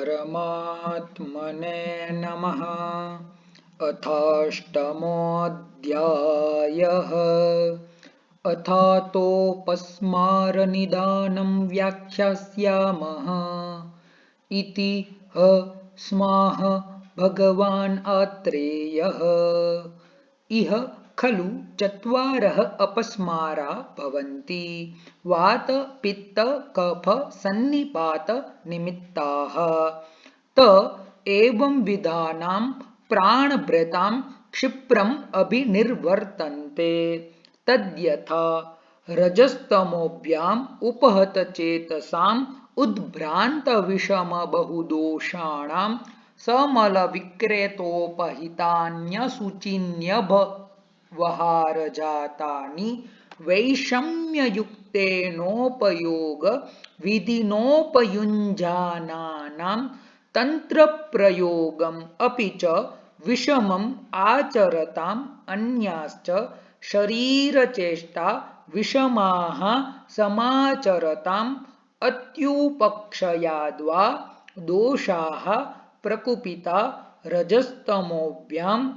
परमात्मने नमः। अथाष्टमोऽध्यायः। अथातोपस्मारनिदानं व्याख्यास्यामः। इति ह स्माह भगवान् आत्रेयः। इह खलु चत्वारः अपस्मारा भवन्ति। वात पित्त कफ सन्निपात निमित्ताः। त एवं विधानां प्राणभृतां क्षिप्रम् अभिनिर्वर्तन्ते। तद्यथा रजस्तमोभ्याम् उपहतचेतसाम् उद्भ्रान्तविषमबहुदोषाणां समलविक्रेतोपहितान्यसूचिन्यवहारजातानि वैषम्ययुक्तेनोपयोगविधिनोपयुञ्जानानां तन्त्रप्रयोगम् अपि च विषमम् आचरताम् अन्याश्च शरीरचेष्टा विषमाः समाचरताम् अत्युपक्षयाद्वा दोषाः प्रकुपिता रजस्तमोभ्याम्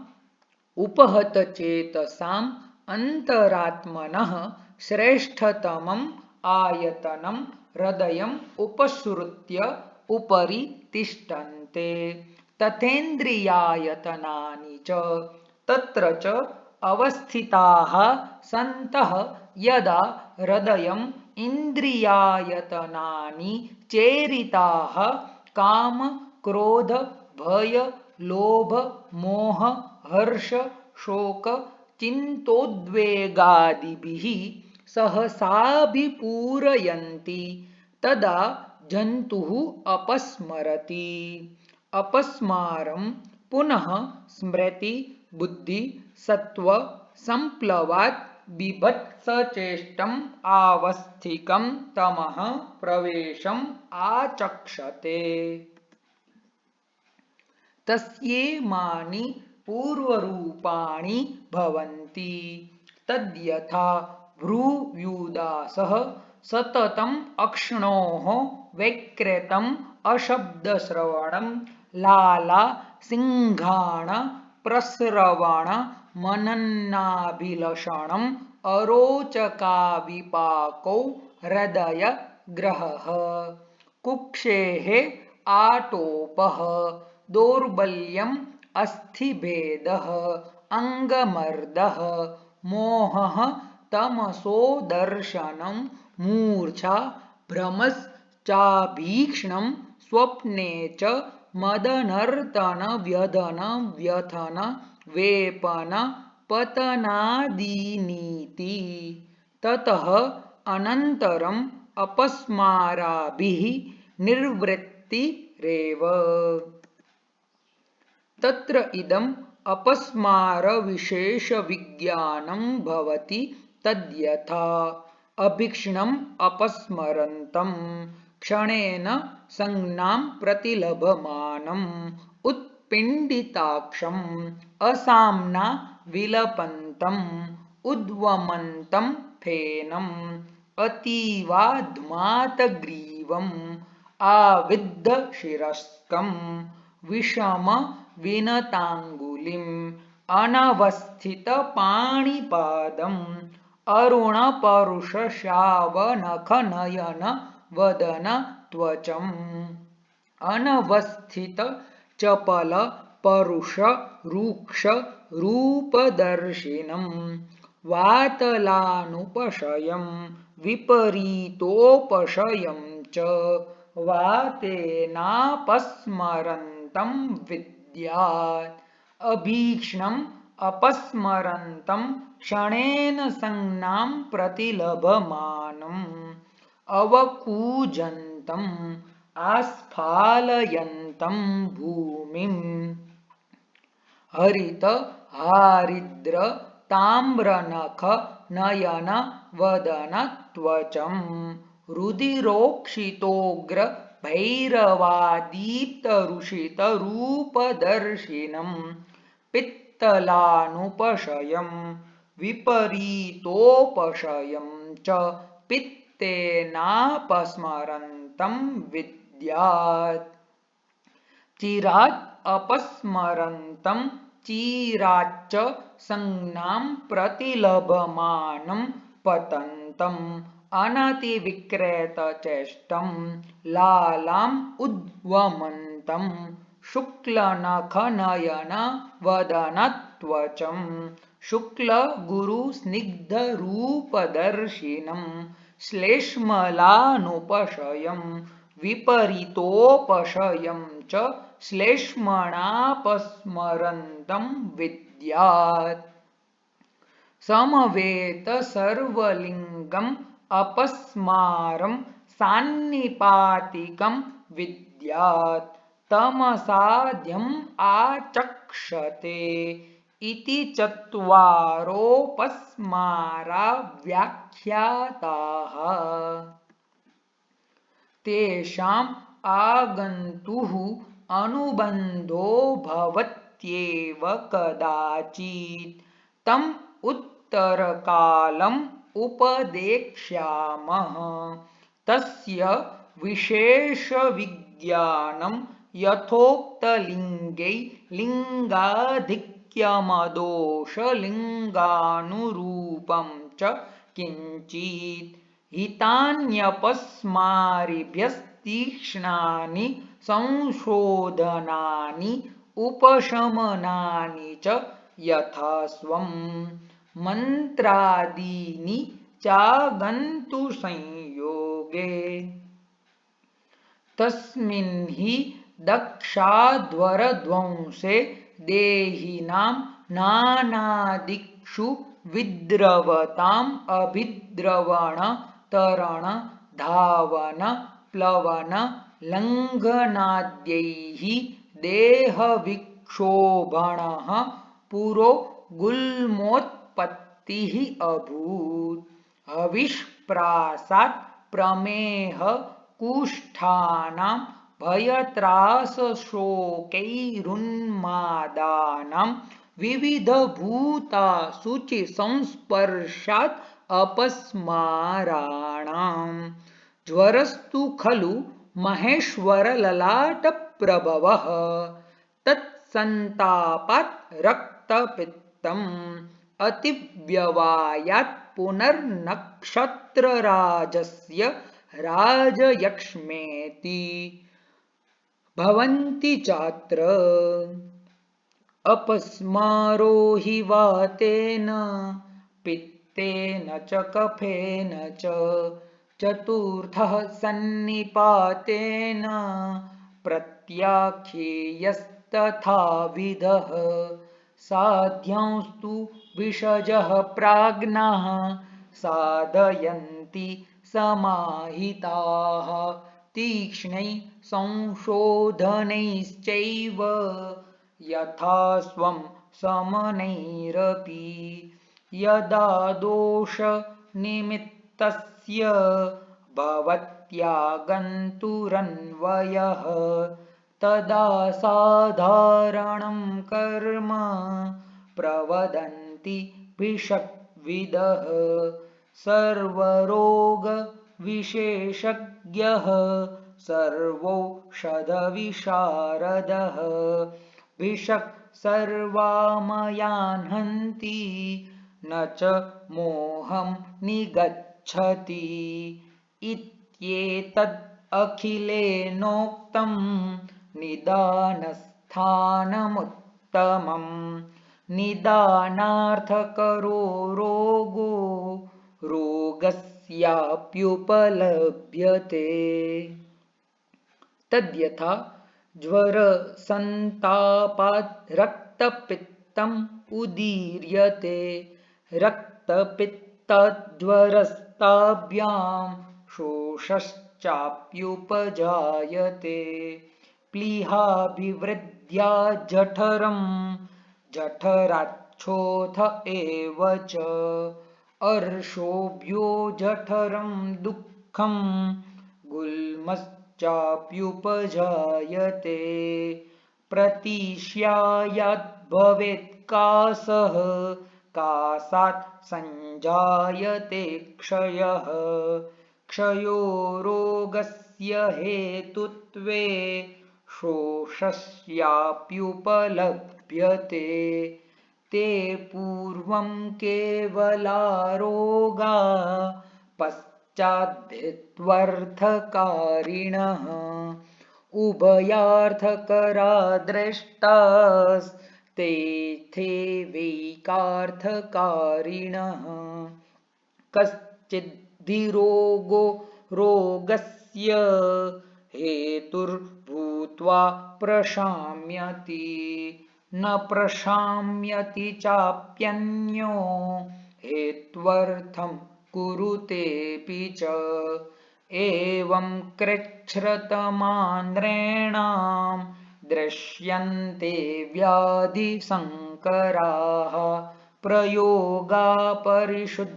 उपहतचेतसाम् अन्तरात्मनः श्रेष्ठतमम् आयतनं हृदयम् उपसृत्य उपरि तिष्ठन्ते। तथेन्द्रियायतनानि च तत्र च अवस्थिताः सन्तः यदा हृदयम् इन्द्रियायतनानि चेरिताः काम क्रोध भय लोभ मोह हर्ष शोक चिन्तोद्वेगादिभिः सहसाभिपूरयन्ति तदा जन्तुः अपस्मरति। अपस्मारं पुनः स्मृति बुद्धि सत्व संप्लवात् बिभत्सचेष्टम् आवस्थिकं तमः प्रवेशम् आचक्षते। तस्येमानि पूर्वरूपाणि भवन्ति। तद्यथा भ्रूव्यूदासः सततम् अक्ष्णोः वैकृतम् अशब्दश्रवणं लाला सिंहाण प्रस्रवण मनन्नाभिलषणम् अरोचकाविपाकौ हृदय ग्रहः कुक्षेः आटोपः दौर्बल्यम् अस्थिभेदः अंगमर्दः मोहः तमसो दर्शनं मूर्छा भ्रमश्चाभीक्ष्णं स्वप्ने च मदनर्तन व्यधन व्यथन वेपन पतनादीनीति। ततः अनन्तरम् अपस्माराभिः निर्वृत्तिरेव। तत्र इदम् अपस्मारविशेषविज्ञानं भवति। तद्यथा अभीक्ष्णम् अपस्मरन्तं क्षणेन संज्ञां प्रतिलभमानम् उत्पिण्डिताक्षम् असाम्ना विलपन्तम् उद्वमन्तं फेनम् अतीवाध्मातग्रीवम् आविद्धशिरस्कम् विषम विनताङ्गुलिम् अनवस्थितपाणिपादम् अरुणपरुषश्यावनखनयन वदन त्वचम् अनवस्थित चपल परुष रूक्ष रूपदर्शिनम् वातलानुपशयम् विपरीतोपशयम् च वातेनापस्मरन्तं विद्यात्। अभीक्ष्णम् अपस्मरन्तं क्षणेन संज्ञां प्रतिलभमानम् अवकूजन्तम् आस्फालयन्तं भूमिम् हरित हारिद्र ताम्रनख नयन वदन त्वचम् रुधिरोक्षितोग्र भैरवादीप्तरुषित रूपदर्शिनम् पित्तलानुपशयम् विपरीतोपशयम् च पित्तेनापस्मरन्तं विद्यात्। चिरात् अपस्मरन्तं चिराच्च संज्ञां प्रतिलभमानं पतन्तम् अनतिविक्रेतचेष्टं लालाम् उद्वमन्तं शुक्लनखनयन वदनत्वचं शुक्लगुरुस्निग्धरूपदर्शिनं श्लेष्मलानुपशयं विपरीतोपशयं च श्लेष्मणापस्मरन्तं विद्यात् समवेत सर्वलिंगम् अपस्मारं सान्निपातिकं विद्यात् तमसाध्यम् आचक्षते इति चत्वारोपस्मारा व्याख्याताः। तेषाम् आगन्तुः अनुबन्धो भवत्येव कदाचित् तम् उत्तरकालम् उपदेक्ष्यामः। तस्य विशेषविज्ञानं यथोक्तलिङ्गै लिङ्गाधिक्यमदोषलिङ्गानुरूपं च किञ्चित् हितान्यपस्मारिभ्यस्तीक्ष्णानि संशोधनानि उपशमनानि च यथास्वं मन्त्रादीनि चागन्तु संयोगे तस्मिन् हि दक्षाध्वरध्वंसे देहिनां नानादिक्षु विद्रवताम् अभिद्रवण तरण धावन प्लवन लङ्घनाद्यैः देहविक्षोभणः पुरो गुल्मोत्पत्तिः अभूत्। हविष्प्रासात् प्रमेह कुष्ठानां भयत्रासशोकैरुन्मादानां विविधभूताशुचिसंस्पर्शात् अपस्माराणां ज्वरस्तु खलु महेश्वरललाटप्रभवः तत्सन्तापात् रक्तपित्तम् अतिव्यवायात् पुनर्नक्षत्रराजस्य राजयक्ष्मेति भवन्ति चात्र अपस्मारो हि वातेन पित्तेन च कफेन च चतुर्थः सन्निपातेन प्रत्याख्येयस्तथाविधः साध्यांस्तु विषजः प्राज्ञः साधयन्ति समाहिताः तीक्ष्णैः संशोधनैश्चैव यथा स्वं समनैरपि यदा दोषनिमित्तस्य भवत्यागन्तुरन्वयः तदा साधारणं कर्म प्रवदन्ति भिषग्विदः सर्वरोगविशेषज्ञः सर्वौषधविशारदः भिषक् सर्वामयान् हन्ति न च मोहं निगच्छति इत्येतद् अखिलेनोक्तं निदानस्थानमुत्तमम् निदानार्थकरो रोगो रोगस्याप्युपलभ्यते तद्यथा ज्वरसन्तापात् रक्तपित्तम् उदीर्यते रक्तपित्तज्वरस्ताभ्यां शोषश्चाप्युपजायते प्लीहाभिवृद्ध्या जठरं जठराच्छोथ एव च अर्शोभ्यो जठरं दुःखं गुल्मश्चाप्युपजायते प्रतीष्यायाद्भवेत् कासः कासात् सञ्जायते क्षयः क्षयो रोगस्य हेतुत्वे शोषस्याप्युपलभ्यते ते पूर्वं केवला रोगा पश्चाद्धित्वर्थकारिणः उभयार्थकरा द्रष्टास्ते वैकार्थकारिणः कश्चिद्धि रोगस्य हेतुर्भूत्वा प्रशाम्यति न प्रशाम्यति चाप्यन्यो हेत्वर्थं कुरुतेऽपि च एवं कृच्छ्रतमान्द्रेणां दृश्यन्ते व्याधिसङ्कराः प्रयोगा परिशुद्धत्वात्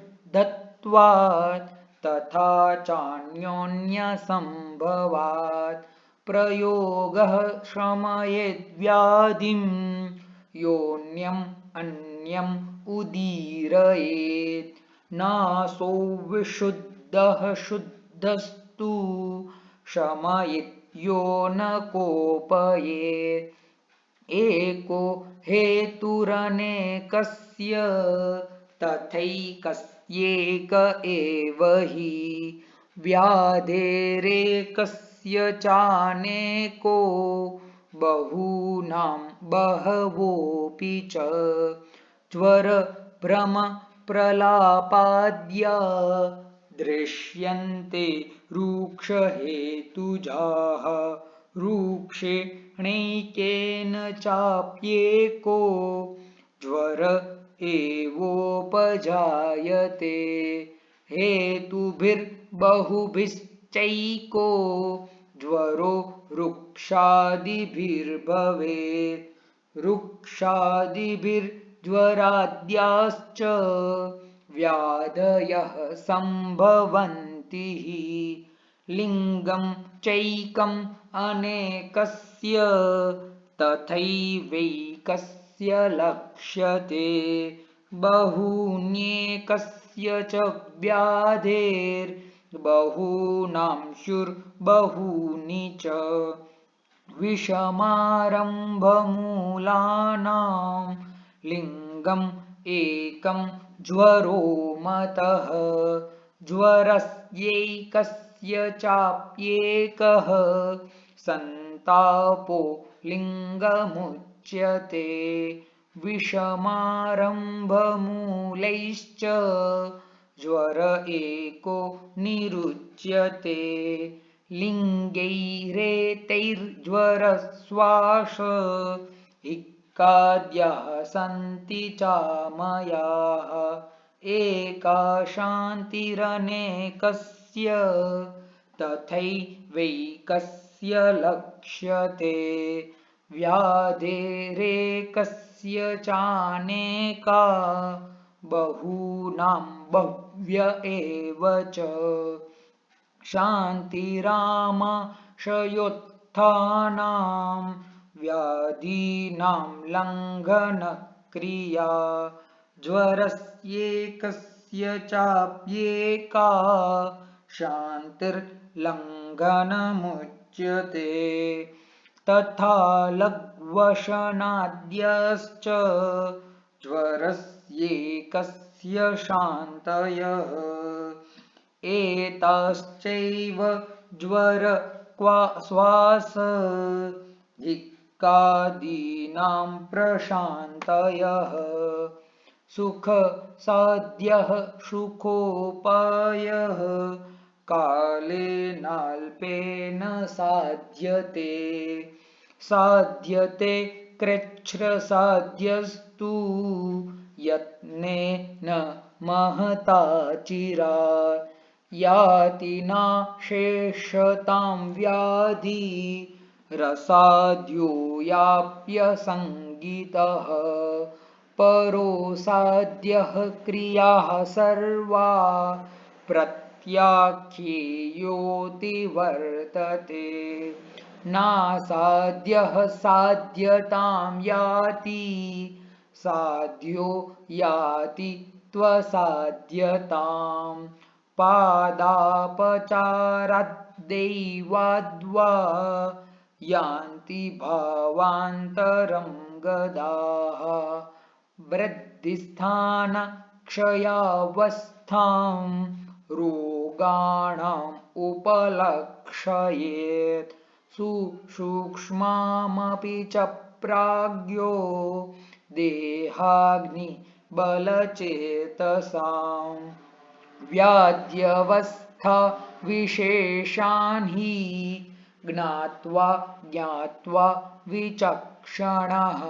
तथा चान्योन्यसम्भवात् प्रयोगः शमयेद्व्याधिं योऽन्यम् अन्यम् उदीरयेत् नासौ विशुद्धः शुद्धस्तु शमयित्यो न कोपयेत् एको हेतुरनेकस्य तथैकस्येक एव हि व्याधेरेकस्य चानेको बहूनां बहवोऽपि च ज्वरभ्रमप्रलापाद्या दृश्यन्ते रूक्षहेतुजाः रूक्षेणैकेन चाप्येको ज्वर एवोपजायते हेतुभिर्बहुभिश्चैको ज्वरो रुक्षादिभिर्भवेत् रुक्षादिभिर्ज्वराद्याश्च व्याधयः सम्भवन्ति लिङ्गं चैकम् अनेकस्य तथैवैकस्य लक्ष्यते बहून्येकस्य च व्याधेर्बहूनां स्युर्बहूनि च विषमारम्भमूलानां लिङ्गम् एकं ज्वरो मतः ज्वरस्यैकस्य चाप्येकः सन्तापो लिङ्गमुच्यते विषमारम्भमूलैश्च ज्वर एको निरुच्यते लिङ्गैरेतैर्ज्वरश्वास इक्काद्याः सन्ति चामयाः एका शान्तिरनेकस्य तथैवैकस्य लक्ष्यते व्याधेरेकस्य चानेका बहूनां बह्व्य एव च शान्तिरामाशयोत्थानां व्याधीनां लङ्घनक्रिया ज्वरस्येकस्य चाप्येका शान्तिर्लङ्घनमुच्यते तथा लघ्वशनाद्यश्च ज्वरस्येकस्य शान्तयः एताश्चैव ज्वरश्वास इक्कादीनां प्रशान्तयः सुखसाध्यः सुखोपायः कालेनाल्पेन साध्यते साध्यते कृच्छ्रसाध्यस्तु यत्नेन महता चिरात् याति नाशेषतां व्याधि रसाद्यो याप्यसङ्गितः परो साध्यः क्रियाः सर्वा प्रत्याख्येयोति वर्तते नासाध्यः साध्यतां याति साध्यो याति त्वसाध्यताम् पादापचाराद्दैवाद्वा यान्ति भावान्तरं गदाः वृद्धिस्थान क्षयावस्थां रोगाणाम् उपलक्षयेत् सुसूक्ष्मामपि च प्राज्ञो देहाग्निबलचेतसां व्याध्यवस्था विशेषान् हि ज्ञात्वा ज्ञात्वा विचक्षणः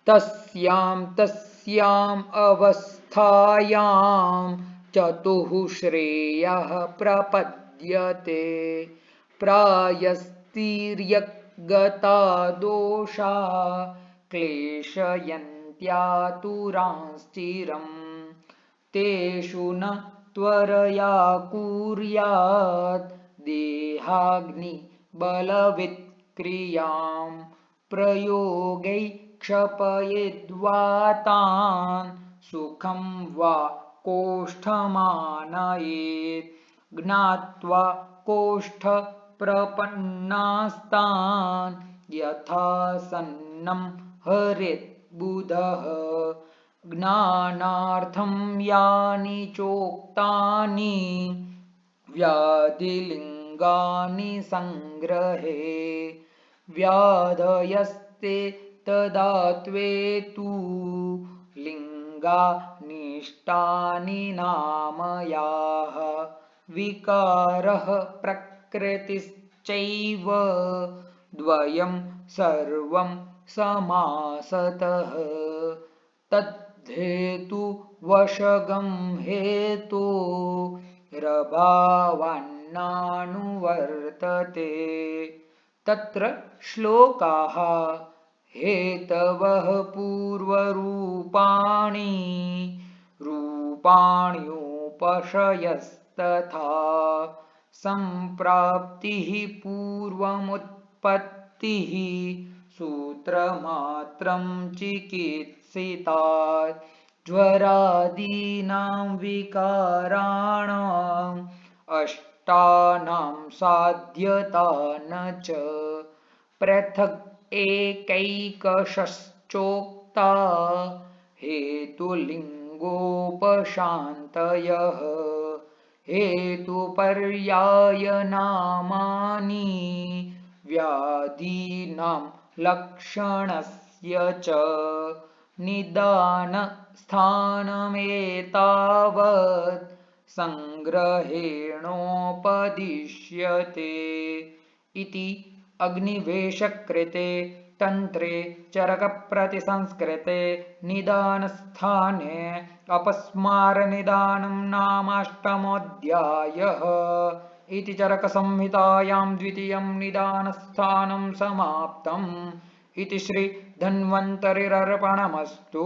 तस्याम् अवस्थायां चतुः श्रेयः प्रपद्यते प्रायस्तिर्यगता दोषा क्लेशयन्त्यातुरांश्चिरम् तेषु न त्वरया कुर्यात् देहाग्निबलवित्क्रियां प्रयोगै क्षपयित्वा तान् सुखं वा कोष्ठमानयेत् ज्ञात्वा कोष्ठप्रपन्नास्तान् यथा सन्नं हरेत् बुधः ज्ञानार्थं यानि चोक्तानि व्याधिलिङ्गानि संग्रहे व्याधयस्ते तदा त्वेतु लिङ्गानिष्टानि नामयाः विकारः प्रकृतिश्चैव द्वयं सर्वं समासतः तद्धेतु वशगं हेतो रभावन्नानुवर्तते तत्र श्लोकाः हेतवः पूर्वरूपाणि रूपाण्युपशयस्तथा सम्प्राप्तिः पूर्वमुत्पत्तिः सूत्रमात्रं चिकित्सितात् ज्वरादीनां विकाराणाम् अष्टानां साध्यता न च पृथक् एकैकशश्चोक्ता हेतुलिङ्गोपशान्तयः हेतुपर्यायनामानि व्याधीनां लक्षणस्य च निदानस्थानमेतावत् संग्रहेणोपदिश्यते इति अग्निवेशकृते तन्त्रे चरकप्रतिसंस्कृते निदानस्थाने अपस्मारनिदानं नामाष्टमोऽध्यायः इति चरकसंहितायां द्वितीयं निदानस्थानं समाप्तम् इति श्री धन्वन्तरिरर्पणमस्तु।